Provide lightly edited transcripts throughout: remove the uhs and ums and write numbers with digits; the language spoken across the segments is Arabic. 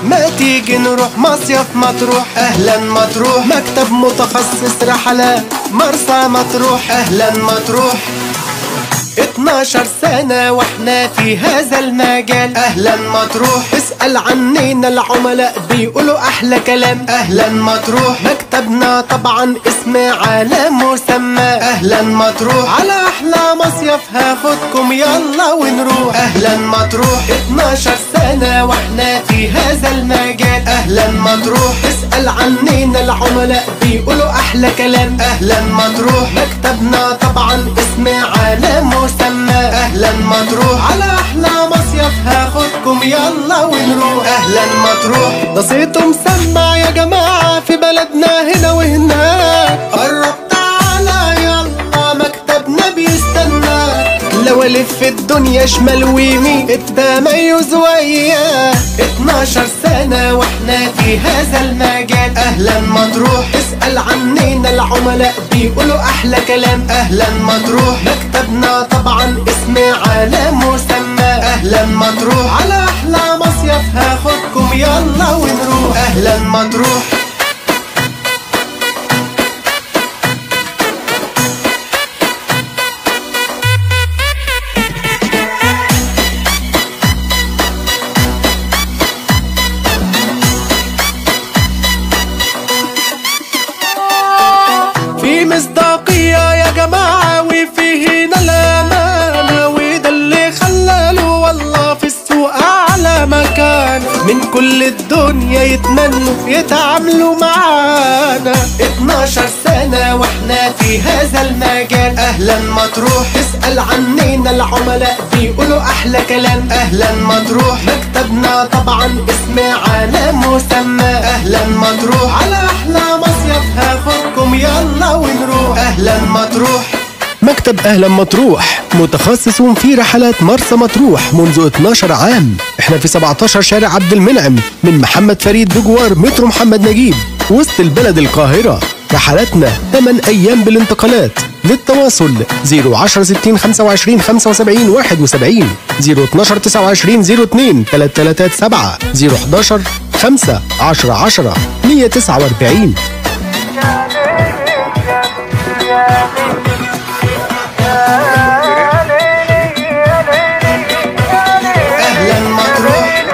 ما تيجي نروح مصيف مطروح؟ أهلا مطروح، مكتب متخصص رحلات مرسى مطروح. أهلا مطروح، 12 سنة واحنا في هذا المجال. أهلا مطروح، اسأل عنينا العملاء بيقولوا أحلى كلام. أهلا مطروح، مكتبنا طبعا اسم على مسمى. أهلا مطروح، على أحلى مصيف هاخدكم يلا ونروح. أهلا مطروح، 12 سنة واحنا في هذا المجال. أهلا مطروح، اسأل عنينا العملاء بيقولوا أحلى كلام. أهلا مطروح، مكتبنا طبعا اسم على مسمى. أهلا مطروح، على أحلى مصيف هاخدكم يلا ونروح. أهلا مطروح، ده صيته مسمع يا جماعة في بلدنا هنا وهناك. قرب تعالى يلا مكتبنا بيستناك. لو ألف الدنيا شمال ويمين التميز وياك. 12 سنة واحنا في هذا المجال. أهلا مطروح، اسأل عنينا العملاء بيقولوا أحلى كلام. أهلا مطروح، مكتبنا طبعا اسم على مسمى. أهلا مطروح، على أحلى مصيف هاخدكم يلا ونروح. أهلا مطروح، في مصداقية يا جماعة وفي هنا الأمانة، وده اللي خلاله والله في السوق أعلى مكان. من كل الدنيا يتمنوا يتعاملوا معانا. 12 سنة واحنا في هذا المجال. أهلا مطروح، اسأل عنينا العملاء بيقولوا أحلى كلام. أهلا مطروح، مكتبنا طبعا اسم على مسمى. أهلا مطروح، على أحلى مصيف هاخدكم يلا ونروح. أهلا مطروح، مكتب أهلا مطروح متخصص في رحلات مرسى مطروح منذ 12 عام. احنا في 17 شارع عبد المنعم من محمد فريد بجوار مترو محمد نجيب وسط البلد القاهرة. رحلاتنا 8 أيام بالانتقالات. للتواصل 010 60 25 75 71 012 29 02 337 011 5 10 10 149. أهلا مطروح،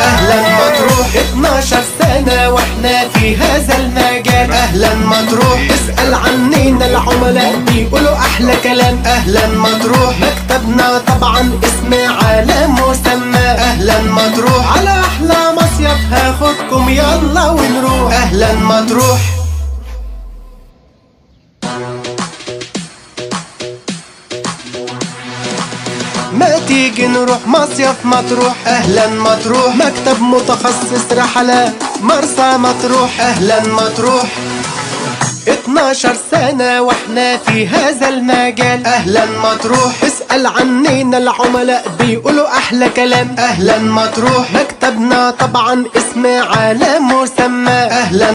أهلا مطروح، 12 سنة واحنا في هذا المجال. أهلا مطروح، اسأل عنينا العملاء بيقولوا أحلى كلام. أهلا مطروح، مكتبنا طبعا اسم على مسمى. أهلا مطروح، على أحلى مصيف هاخدكم يلا ونروح. أهلا مطروح، ما تيجي نروح مصيف مطروح؟ أهلا مطروح، مكتب متخصص رحلات مرسى مطروح. أهلا مطروح، 12 سنة واحنا في هذا المجال. أهلا مطروح، اسأل عنينا العملاء بيقولوا أحلى كلام. أهلا مطروح، مكتبنا طبعا اسم على مسمى. أهلا